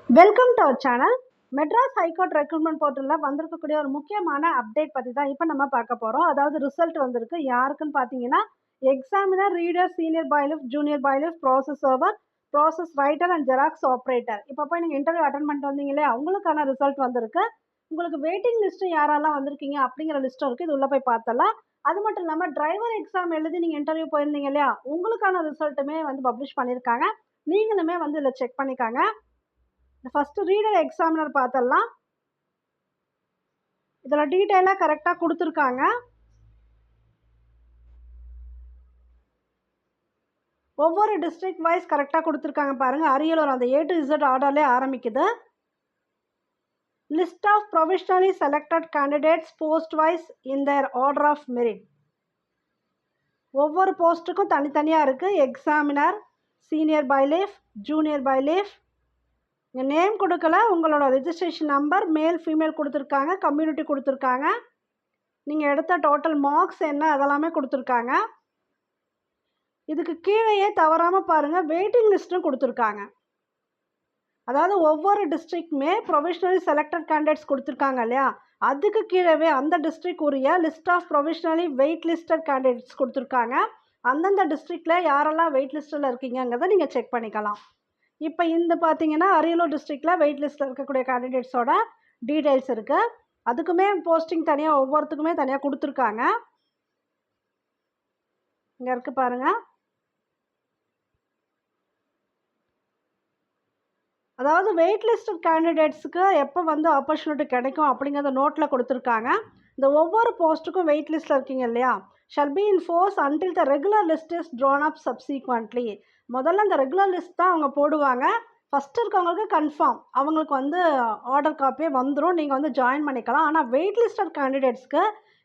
Welcome to our channel. Madras high court recruitment போர்ட்டலில் வந்திருக்கக்கூடிய ஒரு முக்கியமான அப்டேட் பற்றி தான் இப்போ நம்ம பார்க்க போகிறோம். அதாவது ரிசல்ட் வந்திருக்கு. யாருக்குன்னு பார்த்தீங்கன்னா, examiner, reader, senior bailiff, junior bailiff, process server, process writer and xerox operator. இப்போ போய் நீங்கள் இன்டர்வியூ அட்டன் பண்ணிட்டு வந்தீங்க இல்லையா, உங்களுக்கான ரிசல்ட் வந்திருக்கு. உங்களுக்கு வெயிட்டிங் லிஸ்ட்டு யாரெல்லாம் வந்திருக்கீங்க அப்படிங்கிற லிஸ்ட்டும் இருக்குது. இது உள்ளே போய் பார்த்தலாம். அது மட்டும் இல்லாமல் டிரைவர் எக்ஸாம் எழுதி நீங்கள் இன்டர்வியூ போயிருந்தீங்க இல்லையா, உங்களுக்கான ரிசல்ட்டுமே வந்து பப்ளிஷ் பண்ணியிருக்காங்க. நீங்களுமே வந்து இதில் செக் பண்ணிக்காங்க. ஃபர்ஸ்ட் ரீடர் எக்ஸாமினர் பார்த்தலாம். இதில் டீட்டெயிலாக கரெக்டாக கொடுத்துருக்காங்க. ஒவ்வொரு டிஸ்ட்ரிக்ட் வைஸ் கரெக்டாக கொடுத்துருக்காங்க பாருங்கள். அரியலூர் அந்த A to Z ஆர்டர்லேயே ஆரம்பிக்குது. List of provisionally selected candidates post wise in their order of merit. ஒவ்வொரு போஸ்ட்டுக்கும் தனித்தனியாக இருக்குது. Examiner, senior bailiff, junior bailiff. இங்கே நேம் கொடுக்கல, உங்களோட ரெஜிஸ்ட்ரேஷன் நம்பர், மேல் ஃபீமேல் கொடுத்துருக்காங்க, கம்யூனிட்டி கொடுத்துருக்காங்க, நீங்கள் எடுத்த டோட்டல் மார்க்ஸ் என்ன அதெல்லாமே கொடுத்துருக்காங்க. இதுக்கு கீழேயே தவறாமல் பாருங்கள், வெயிட்டிங் லிஸ்ட்டும் கொடுத்துருக்காங்க. அதாவது ஒவ்வொரு டிஸ்ட்ரிக்ட்டுமே ப்ரொவிஷனலி செலக்டட் கேண்டிடேட்ஸ் கொடுத்துருக்காங்க இல்லையா, அதுக்கு கீழவே அந்த டிஸ்ட்ரிக்ட் உரிய list of provisionally wait listed candidates கொடுத்துருக்காங்க. அந்தந்த டிஸ்ட்ரிக்டில் யாரெல்லாம் வெயிட் லிஸ்ட்டில் இருக்கீங்கிறத நீங்கள் செக் பண்ணிக்கலாம். இப்போ இந்த பார்த்தீங்கன்னா அரியலூர் டிஸ்ட்ரிக்டில் வெயிட் லிஸ்ட்டில் இருக்கக்கூடிய கேண்டிடேட்ஸோட டீட்டெயில்ஸ் இருக்குது. அதுக்குமே போஸ்டிங் தனியாக ஒவ்வொருத்துக்குமே தனியாக கொடுத்துருக்காங்க. இங்கே இருக்குது பாருங்கள். அதாவது வெயிட் லிஸ்டட் கேண்டிடேட்ஸுக்கு எப்போ வந்து ஆப்பர்ச்சுனிட்டி கிடைக்கும் அப்படிங்கிறத நோட்டில் கொடுத்துருக்காங்க. இந்த ஒவ்வொரு போஸ்ட்டுக்கும் வெயிட் லிஸ்ட்டில் இருக்கீங்க இல்லையா, shall be in force until the regular list is Tran அப் சப்சீக்வெண்ட்லி. முதல்ல இந்த ரெகுலர் லிஸ்ட் தான் அவங்க போடுவாங்க. ஃபஸ்ட்டு இருக்கவங்களுக்கு கன்ஃபார்ம் அவங்களுக்கு வந்து ஆர்டர் காப்பியே வந்துடும், நீங்கள் வந்து ஜாயின் பண்ணிக்கலாம். ஆனால் வெயிட் லிஸ்டட் கேண்டிடேட்ஸ்க்கு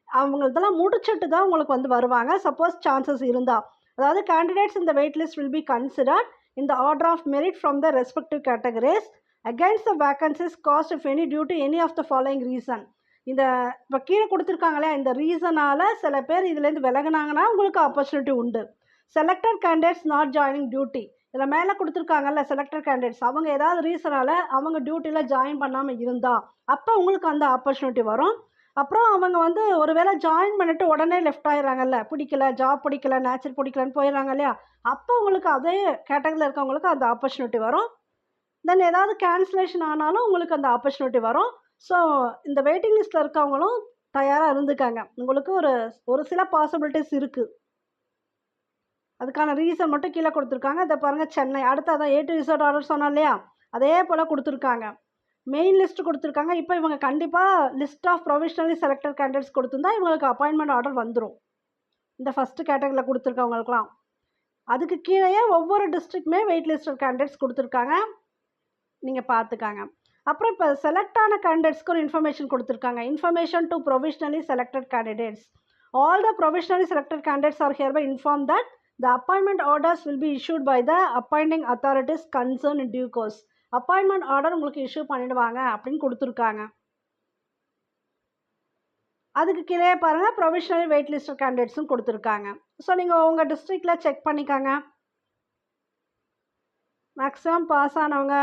அவங்க இதெல்லாம் முடிச்சுட்டு தான் உங்களுக்கு வந்து வருவாங்க, சப்போஸ் சான்சஸ் இருந்தால். அதாவது கேண்டிடேட்ஸ் இந்த wait list will be considered in the order of merit from the respective categories against the vacancies caused if any due to any of the following reason. இந்த இப்போ கீழே கொடுத்துருக்காங்களே, இந்த ரீசனால் சில பேர் இதுலேருந்து விலகினாங்கன்னா உங்களுக்கு ஆப்பர்ச்சுனிட்டி உண்டு. Selected candidates not joining duty, இதில் மேலே கொடுத்துருக்காங்கல்ல செலக்டட் கேண்டிடேட்ஸ், அவங்க ஏதாவது ரீசனால் அவங்க டியூட்டியில் ஜாயின் பண்ணாமல் இருந்தால் அப்போ உங்களுக்கு அந்த ஆப்பர்ச்சுனிட்டி வரும். அப்புறம் அவங்க வந்து ஒரு வேளை ஜாயின் பண்ணிவிட்டு உடனே லெஃப்ட் ஆகிடுறாங்கல்ல, பிடிக்கல, ஜாப் பிடிக்கல, நேச்சர் பிடிக்கலன்னு போயிடுறாங்க இல்லையா, அப்போ உங்களுக்கு அதே கேட்டகரியில் இருக்கவங்களுக்கு அந்த ஆப்பர்ச்சுனிட்டி வரும். தென் ஏதாவது கேன்சலேஷன் ஆனாலும் உங்களுக்கு அந்த ஆப்பர்ச்சுனிட்டி வரும். ஸோ இந்த வெயிட்டிங் லிஸ்ட்டில் இருக்கவங்களும் தயாராக இருந்துக்காங்க. உங்களுக்கு ஒரு சில பாசிபிலிட்டிஸ் இருக்குது. அதுக்கான ரீசன் மட்டும் கீழே கொடுத்துருக்காங்க. இதை பாருங்கள், சென்னை அடுத்து அதான் A to Z ஆர்டர் சொன்னோம் இல்லையா, அதே போல் கொடுத்துருக்காங்க. மெயின் லிஸ்ட்டு கொடுத்துருக்காங்க. இப்போ இவங்க கண்டிப்பாக list of provisionally selected candidates கொடுத்துருந்தா இவங்களுக்கு அப்பாயின்மெண்ட் ஆர்டர் வந்துடும், இந்த ஃபஸ்ட்டு கேட்டகரியில் கொடுத்துருக்கவங்களுக்குலாம். அதுக்கு கீழே ஒவ்வொரு டிஸ்ட்ரிக்ட்டுமே வெயிட் லிஸ்டட் கேண்டிடேட்ஸ் கொடுத்துருக்காங்க, நீங்கள் பார்த்துக்காங்க. அப்புறம் இப்போ செலக்ட் ஆன கேண்டிடேட்ஸ்க்கு ஒரு இன்ஃபர்மேஷன் கொடுத்துருக்காங்க. Information to provisionally selected candidates. All the provisionally selected candidates are hereby inform that the appointment orders will be issued by the appointing authorities concern in due course. Appointment order உங்களுக்கு issue பண்ணிடுவாங்க அப்படின்னு கொடுத்துருக்காங்க. அதுக்கு கீழே பாருங்கள், provisionally wait list கேண்டிடேட்ஸும் கொடுத்துருக்காங்க. So நீங்கள் உங்கள் டிஸ்ட்ரிக்டில் செக் பண்ணிக்காங்க. மேக்ஸிமம் பாஸ் ஆனவங்க,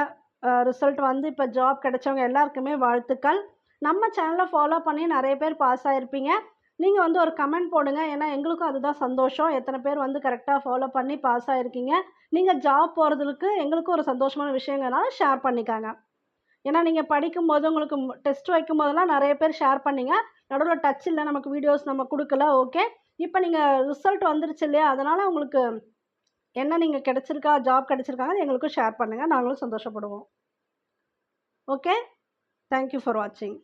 ரிசல்ட் வந்து இப்போ ஜாப் கிடைச்சவங்க எல்லாருக்குமே வாழ்த்துக்கள். நம்ம சேனலை ஃபாலோ பண்ணி நிறைய பேர் பாஸ் ஆகிருப்பீங்க. நீங்கள் வந்து ஒரு கமெண்ட் போடுங்க, ஏன்னா எங்களுக்கும் அதுதான் சந்தோஷம். எத்தனை பேர் வந்து கரெக்டாக ஃபாலோ பண்ணி பாஸ் ஆகிருக்கீங்க, நீங்கள் ஜாப் போகிறதுக்கு எங்களுக்கும் ஒரு சந்தோஷமான விஷயங்கிறனால ஷேர் பண்ணிக்காங்க. ஏன்னா நீங்கள் படிக்கும்போது உங்களுக்கு டெஸ்ட் வைக்கும் போதெல்லாம் நிறைய பேர் ஷேர் பண்ணிங்க, நடுவில் டச் இல்லை, நமக்கு வீடியோஸ் நம்ம கொடுக்கல. ஓகே, இப்போ நீங்கள் ரிசல்ட் வந்துருச்சு இல்லையா, அதனால் உங்களுக்கு என்ன நீங்கள் கிடச்சிருக்கா, ஜாப் கிடச்சிருக்காங்க, எங்களுக்கும் ஷேர் பண்ணுங்கள், நாங்களும் சந்தோஷப்படுவோம். ஓகே, தேங்க்யூ ஃபார் வாட்சிங்.